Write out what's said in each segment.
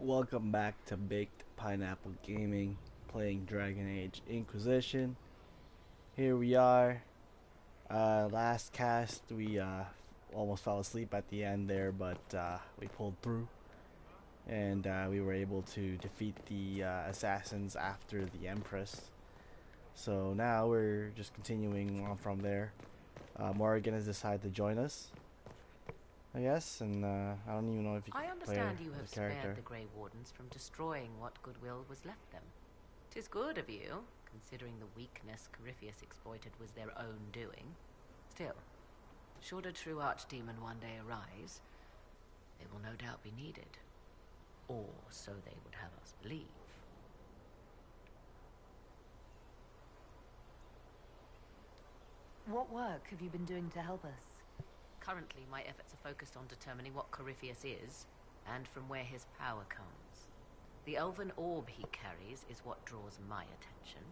Welcome back to Baked Pineapple Gaming, playing Dragon Age Inquisition. Here we are. Last cast, we almost fell asleep at the end there, but we pulled through, and we were able to defeat the assassins after the Empress. So now we're just continuing on from there. Morrigan has decided to join us, I guess, and I don't even know if you I can play understand you have the character. spared the Grey Wardens from destroying what goodwill was left them. 'Tis good of you, considering the weakness Corypheus exploited was their own doing. Still, should a true archdemon one day arise, they will no doubt be needed. Or so they would have us believe. What work have you been doing to help us? Currently, my efforts are focused on determining what Corypheus is, and from where his power comes. The elven orb he carries is what draws my attention.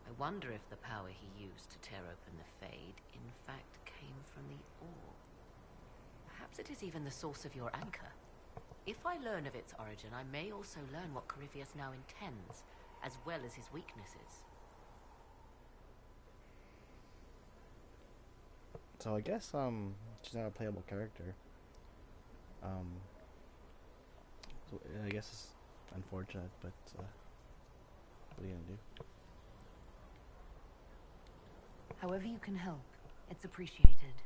I wonder if the power he used to tear open the Fade, in fact, came from the orb. Perhaps it is even the source of your anchor. If I learn of its origin, I may also learn what Corypheus now intends, as well as his weaknesses. So I guess she's not a playable character. So I guess it's unfortunate, but what are you gonna do? However you can help, it's appreciated.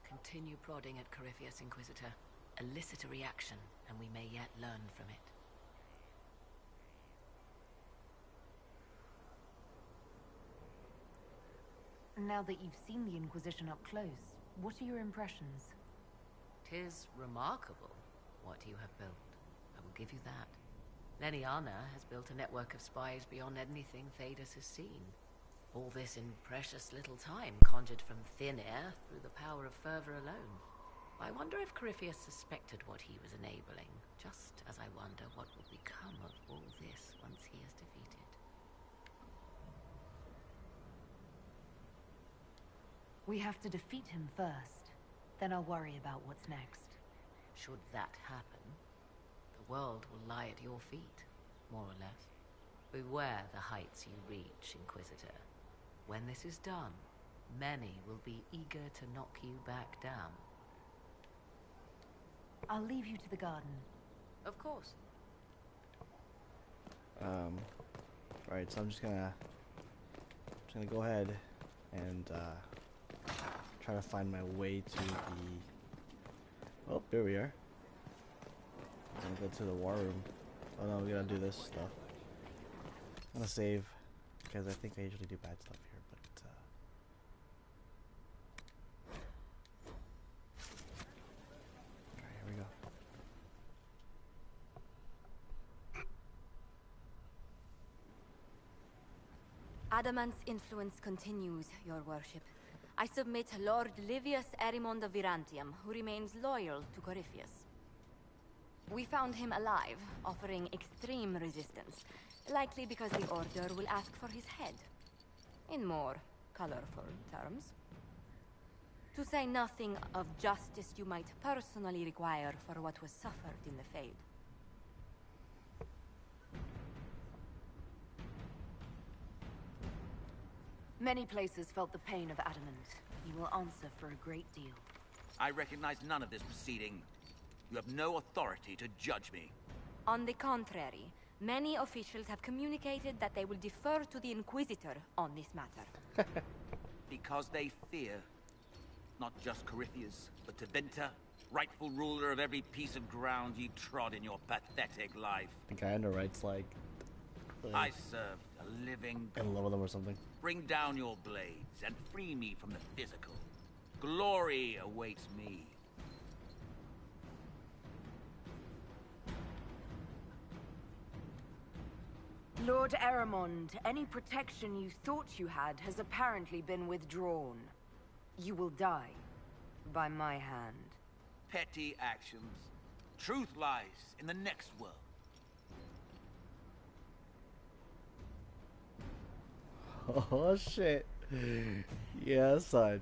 Continue prodding at Corypheus, Inquisitor. Elicit a reaction, and we may yet learn from it. Now that you've seen the Inquisition up close, what are your impressions? 'Tis remarkable what you have built. I will give you that. Leniana has built a network of spies beyond anything Thedas has seen. All this in precious little time, conjured from thin air through the power of fervor alone. I wonder if Corypheus suspected what he was enabling, just as I wonder what will become of all this once he is defeated. We have to defeat him first. Then I'll worry about what's next. Should that happen, the world will lie at your feet, more or less. Beware the heights you reach, Inquisitor. When this is done, many will be eager to knock you back down. I'll leave you to the garden. Of course. Right, so I'm just gonna go ahead and try to find my way to the. Oh, there we are. I'm gonna go to the war room. Oh no, we gotta do this stuff. I'm gonna save because I think I usually do bad stuff here, but alright, here we go. Adamant's influence continues, your worship. I submit Lord Livius Erimond of Virantium, who remains loyal to Corypheus. We found him alive, offering extreme resistance, likely because the Order will ask for his head. In more colorful terms. To say nothing of justice you might personally require for what was suffered in the Fade. Many places felt the pain of Adamant. He will answer for a great deal. I recognize none of this proceeding. You have no authority to judge me. On the contrary, many officials have communicated that they will defer to the Inquisitor on this matter. Because they fear. Not just Corypheus, but Tevinter, rightful ruler of every piece of ground ye trod in your pathetic life. The guy on the right's like I served a living... in love with him or something. Bring down your blades and free me from the physical. Glory awaits me. Lord Erimond, any protection you thought you had has apparently been withdrawn. You will die. By my hand. Petty actions. Truth lies in the next world. Oh shit. Yeah, son.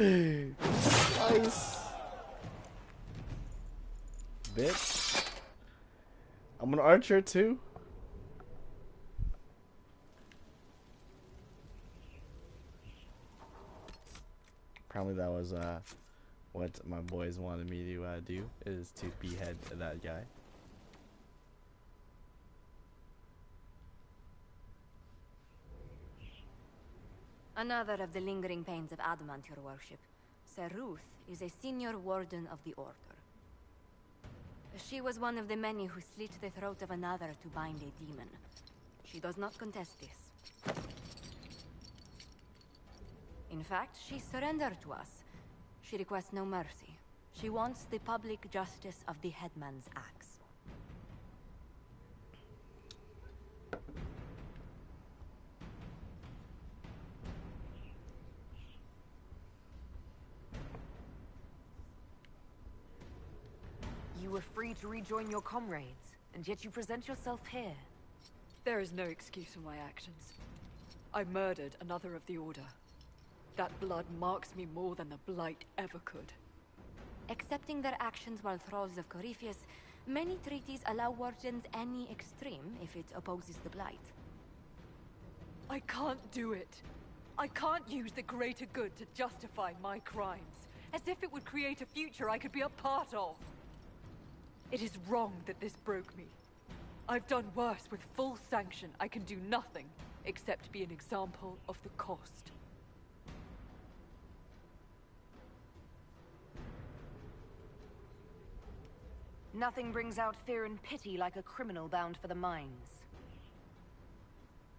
Nice. Bitch. I'm an archer too. Apparently that was what my boys wanted me to do, is to behead that guy. Another of the lingering pains of Adamant, your worship. Sir Ruth is a senior warden of the Order. She was one of the many who slit the throat of another to bind a demon. She does not contest this. In fact, she surrendered to us. She requests no mercy. She wants the public justice of the headman's axe. You were free to rejoin your comrades, and yet you present yourself here. There is no excuse for my actions. I murdered another of the Order. That blood marks me more than the Blight ever could. Accepting their actions while thralls of Corypheus, many treaties allow wardens any extreme if it opposes the Blight. I can't do it. I can't use the greater good to justify my crimes, as if it would create a future I could be a part of. It is wrong that this broke me. I've done worse with full sanction. I can do nothing except be an example of the cost. Nothing brings out fear and pity like a criminal bound for the mines.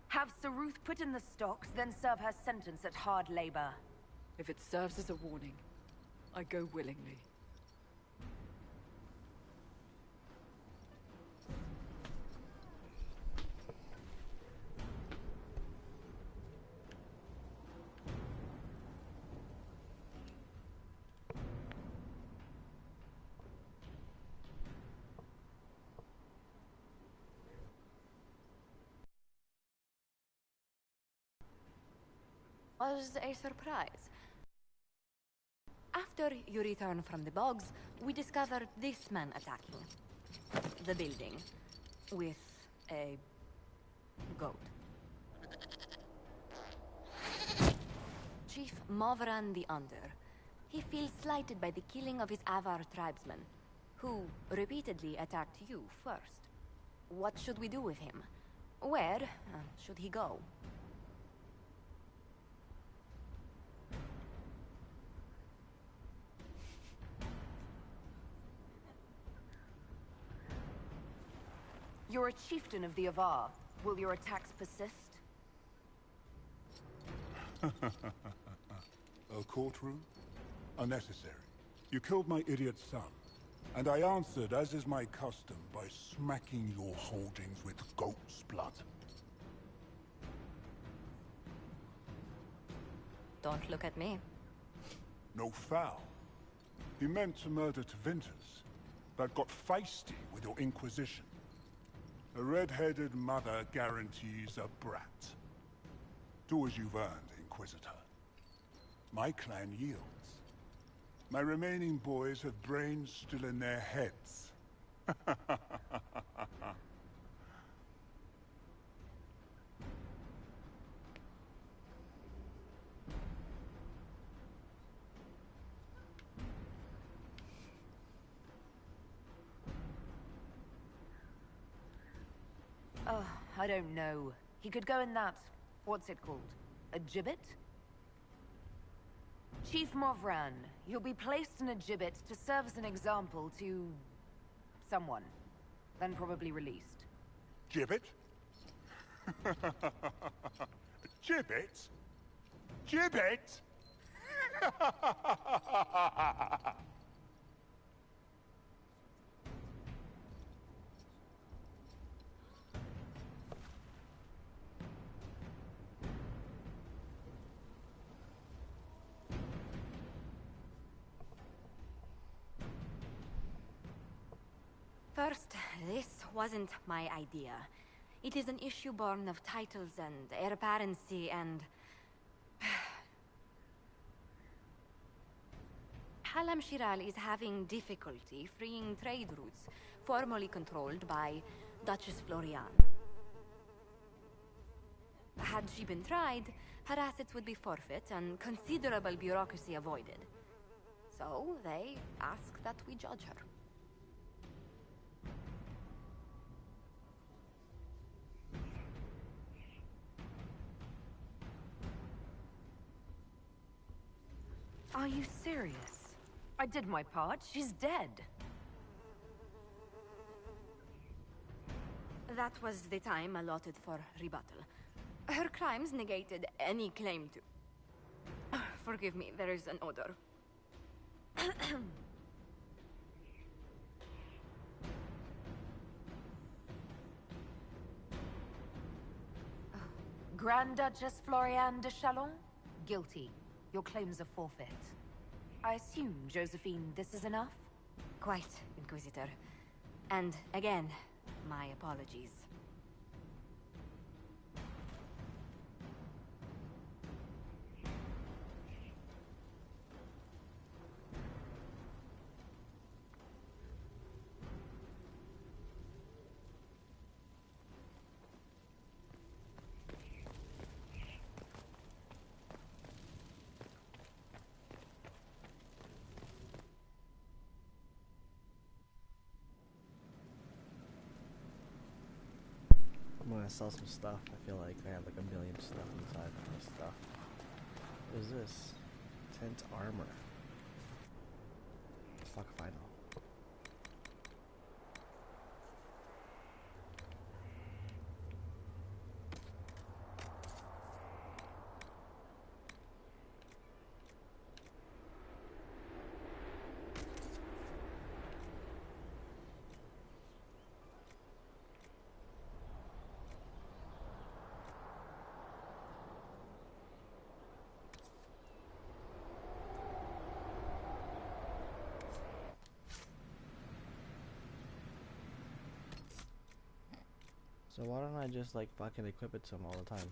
Have Sir Ruth put in the stocks, then serve her sentence at hard labor. If it serves as a warning, I go willingly. Was a surprise. After you return from the bogs, we discovered this man attacking the building with a goat. Chief Movran the Under. He feels slighted by the killing of his Avar tribesmen, who repeatedly attacked you first. What should we do with him? Where should he go? You're a chieftain of the Avar. Will your attacks persist? A courtroom? Unnecessary. You killed my idiot son, and I answered, as is my custom, by smacking your holdings with goat's blood. Don't look at me. No foul. He meant to murder Tevinters, but got feisty with your Inquisition. A red-headed mother guarantees a brat. Do as you've earned, Inquisitor. My clan yields. My remaining boys have brains still in their heads. Oh, I don't know. He could go in that... what's it called? A gibbet? Chief Movran, you'll be placed in a gibbet to serve as an example to... someone. Then probably released. Gibbet? Gibbet? Gibbet? First, this wasn't my idea. It is an issue born of titles and heir apparency and... Halam Shiral is having difficulty freeing trade routes formerly controlled by Duchess Florian. Had she been tried, her assets would be forfeit and considerable bureaucracy avoided. So, they ask that we judge her. Are you serious? I did my part. She's dead. That was the time allotted for rebuttal. Her crimes negated any claim to... Forgive me, there is an odor. Grand Duchess Florian de Chalon? Guilty. Your claims are forfeit. I assume, Josephine, this is enough? Quite, Inquisitor. And again, my apologies. I'm gonna sell some stuff. I feel like I have like a million stuff inside my stuff. What is this? Tent armor. Fuck if I know. So why don't I just like fucking equip it to him all the time?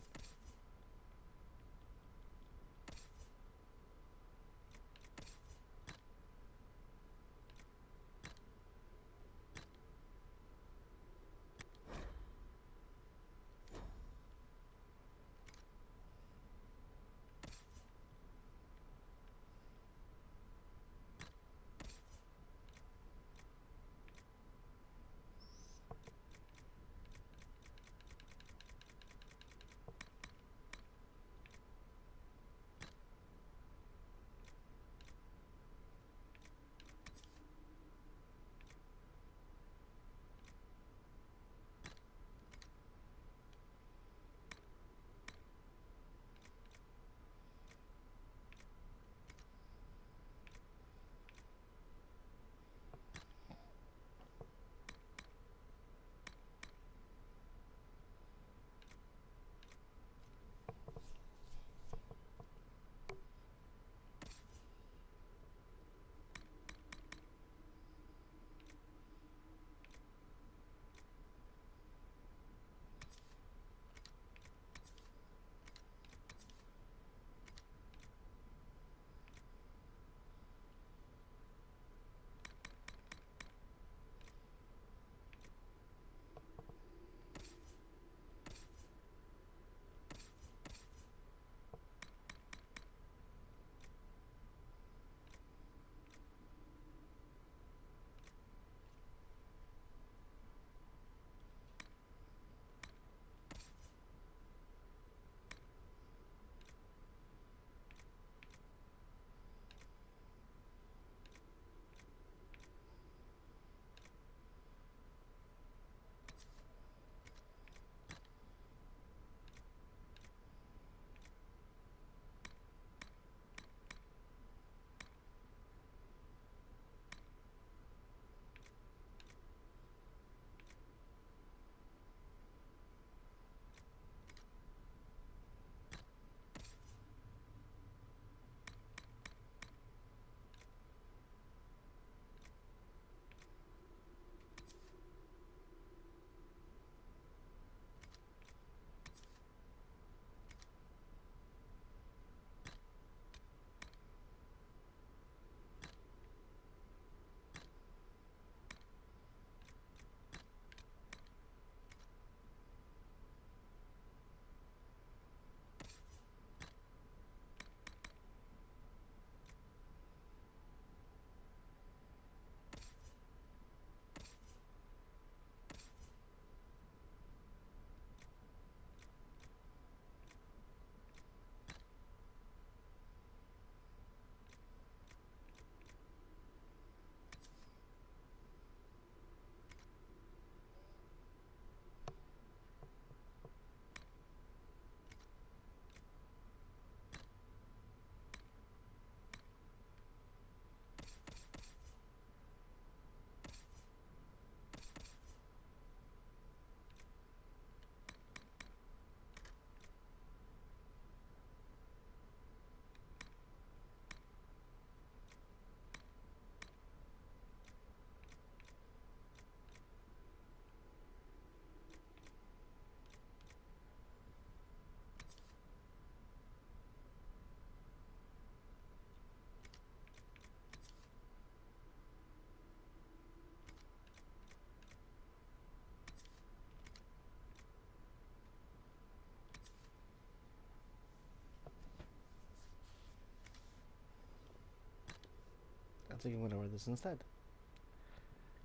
think I'm gonna wear this instead.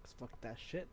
Cause fuck that shit.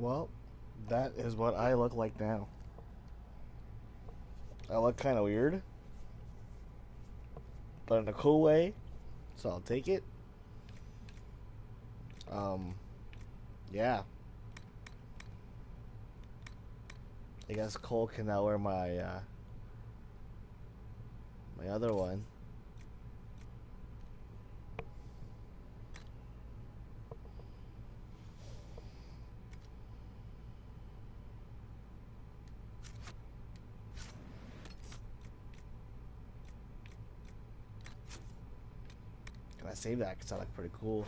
Well, that is what I look like now. I look kind of weird, but in a cool way, so I'll take it. Um, yeah. I guess Cole can now wear my other one. Can I save that? Cause that look pretty cool.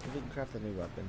Maybe we can craft a new weapon.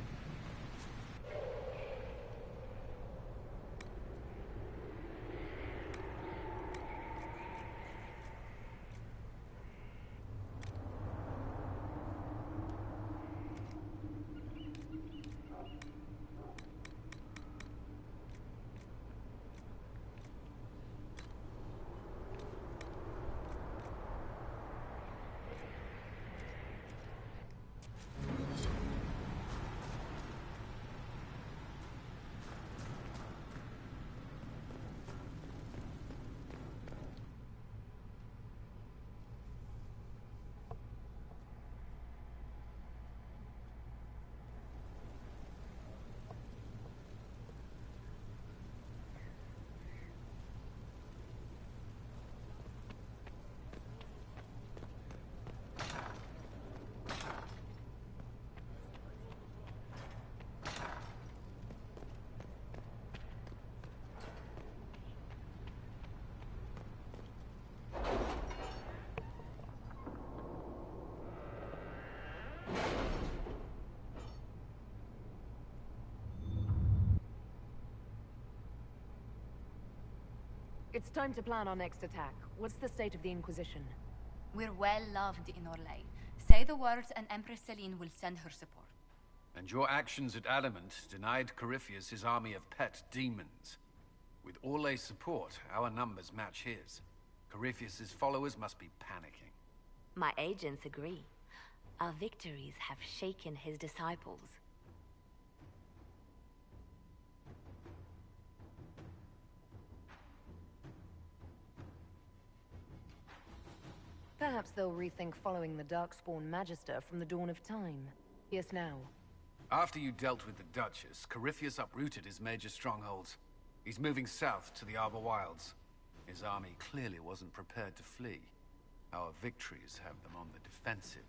It's time to plan our next attack. What's the state of the Inquisition? We're well loved in Orlais. Say the words and Empress Celine will send her support. And your actions at Adamant denied Corypheus his army of pet demons. With Orlais' support, our numbers match his. Corypheus' followers must be panicking. My agents agree. Our victories have shaken his disciples. Perhaps they'll rethink following the Darkspawn Magister from the dawn of time. Yes, now. After you dealt with the Duchess, Corypheus uprooted his major strongholds. He's moving south to the Arbor Wilds. His army clearly wasn't prepared to flee. Our victories have them on the defensive.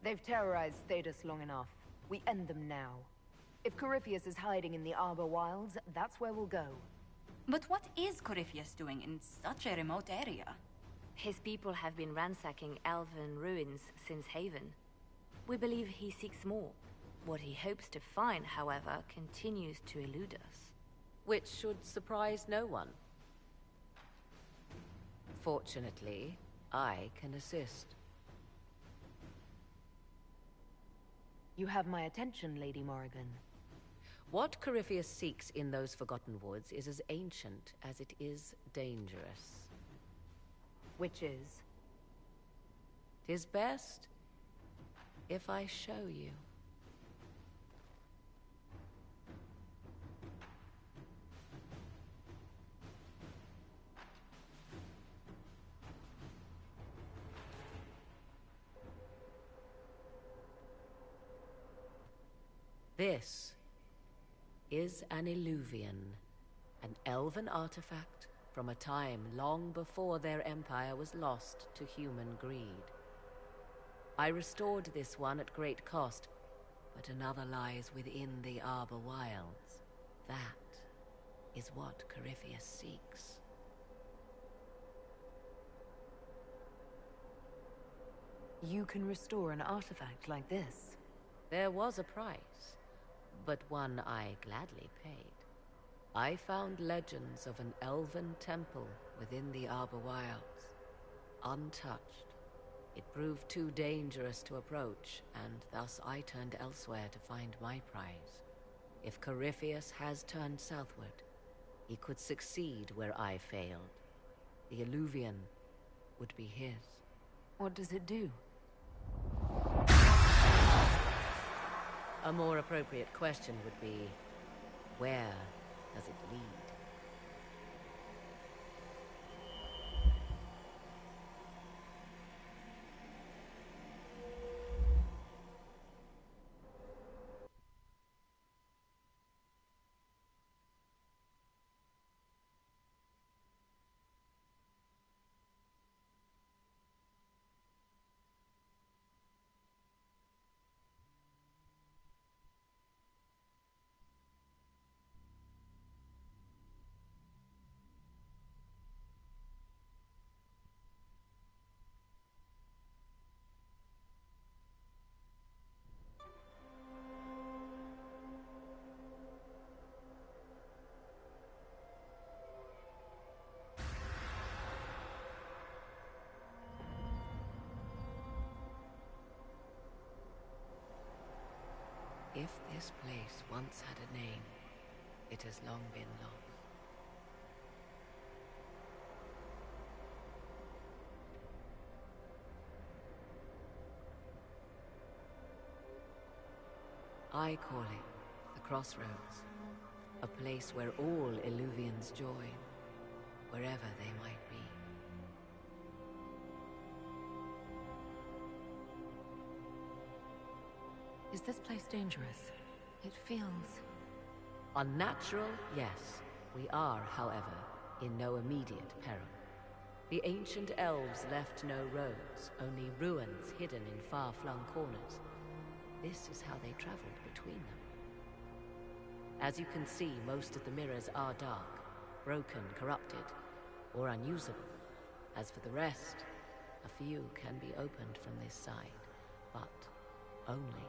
They've terrorized Thedas long enough. We end them now. If Corypheus is hiding in the Arbor Wilds, that's where we'll go. But what is Corypheus doing in such a remote area? His people have been ransacking elven ruins since Haven. We believe he seeks more. What he hopes to find, however, continues to elude us. Which should surprise no one. Fortunately, I can assist. You have my attention, Lady Morrigan. What Corypheus seeks in those Forgotten Woods is as ancient as it is dangerous. Which is? 'Tis best if I show you. This is an Illuvian, an elven artifact from a time long before their empire was lost to human greed. I restored this one at great cost, but another lies within the Arbor Wilds. That is what Corypheus seeks. You can restore an artifact like this. There was a price, but one I gladly paid. I found legends of an elven temple within the Arbor Wilds, untouched, It proved too dangerous to approach, and thus I turned elsewhere to find my prize. If Corypheus has turned southward, he could succeed where I failed. The Illuvian would be his. What does it do? A more appropriate question would be, where does it lead? If this place once had a name, it has long been lost. I call it the Crossroads, a place where all Illuvians join, wherever they might be. Is this place dangerous? It feels... Unnatural, yes. We are, however, in no immediate peril. The ancient elves left no roads, only ruins hidden in far-flung corners. This is how they traveled between them. As you can see, most of the mirrors are dark, broken, corrupted, or unusable. As for the rest, a few can be opened from this side, but only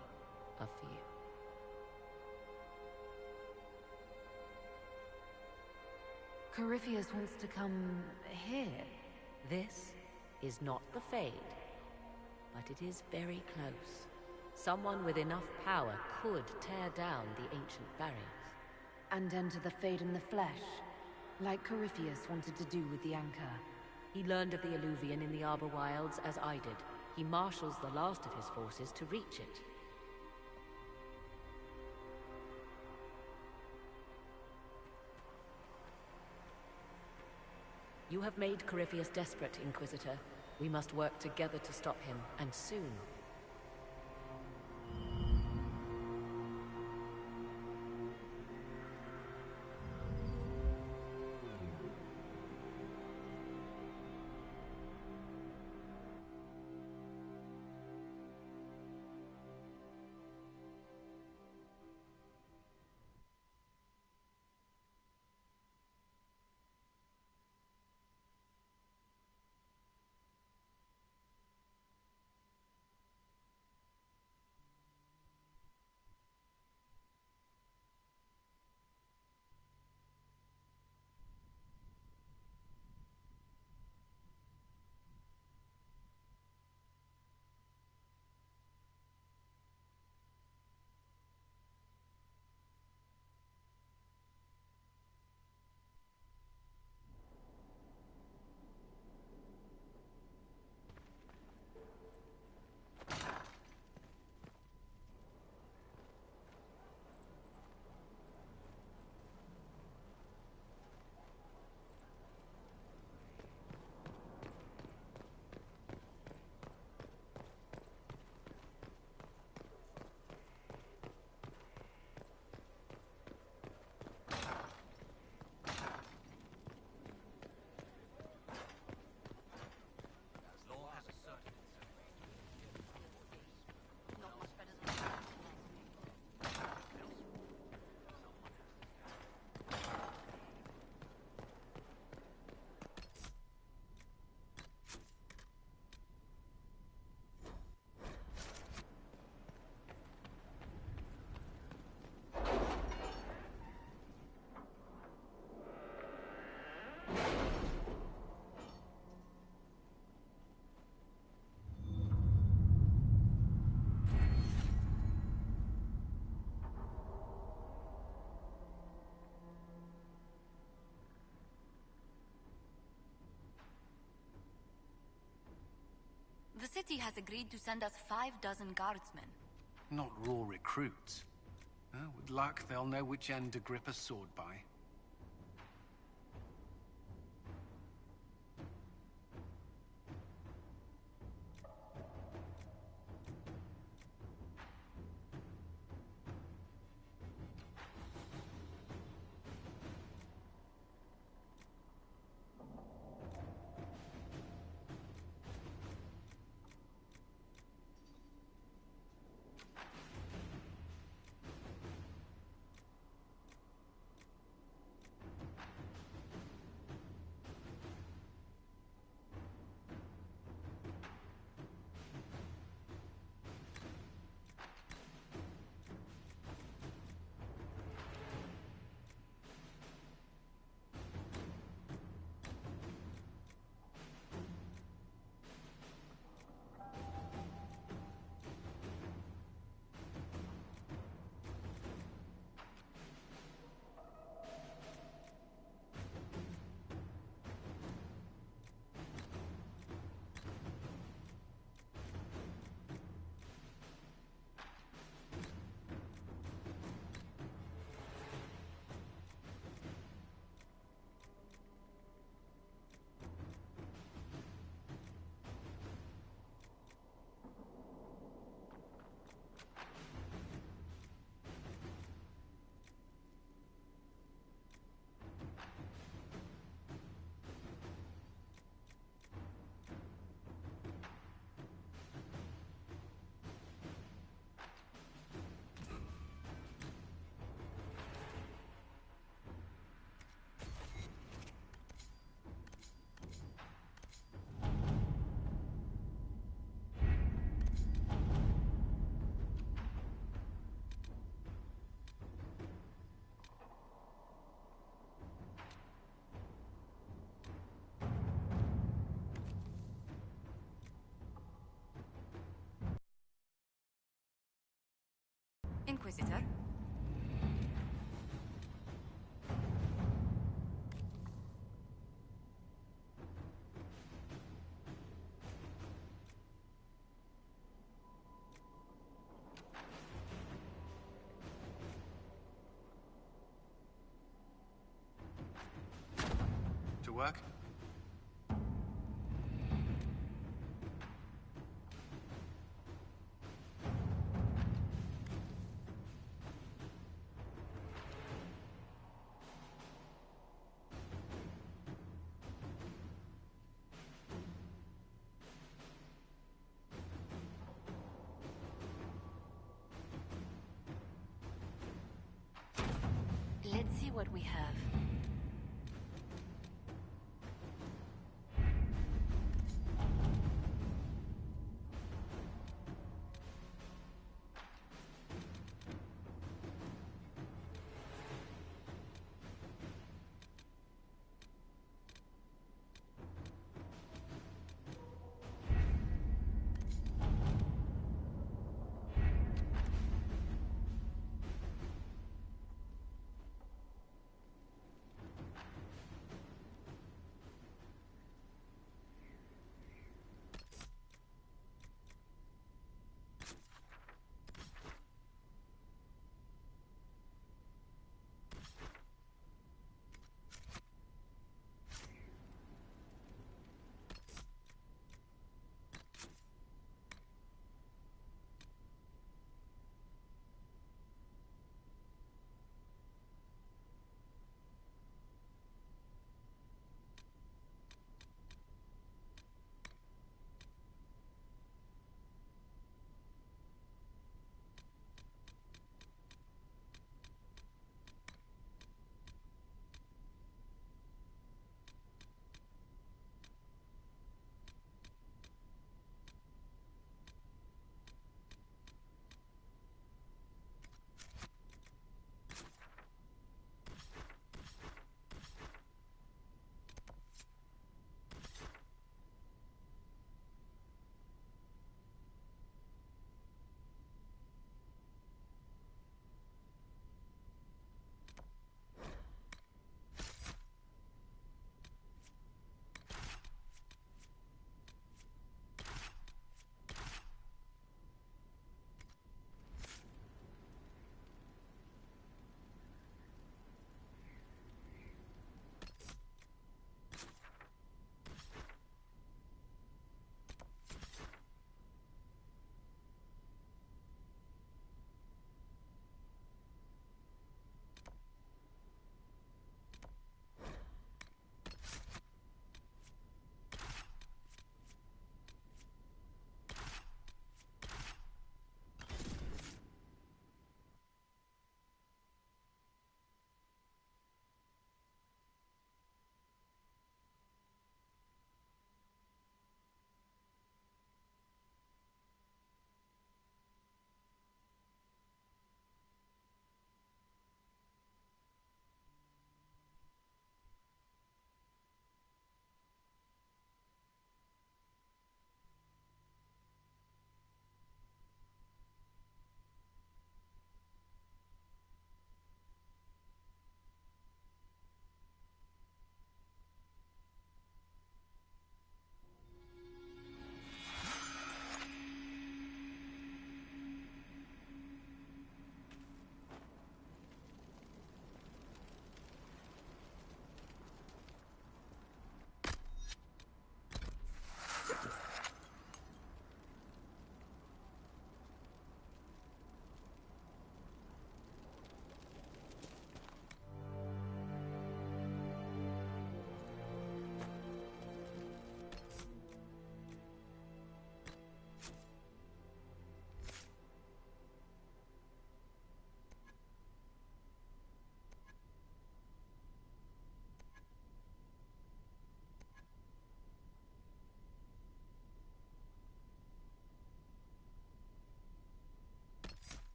a few. Corypheus wants to come here. This is not the Fade, but it is very close. Someone with enough power could tear down the ancient barriers. And enter the Fade in the flesh, like Corypheus wanted to do with the Anchor. He learned of the Illuvian in the Arbor Wilds as I did. He marshals the last of his forces to reach it. You have made Corypheus desperate, Inquisitor. We must work together to stop him, and soon. The city has agreed to send us 5 dozen guardsmen. Not raw recruits. With luck, they'll know which end to grip a sword by. Inquisitor? To work? Let's see what we have.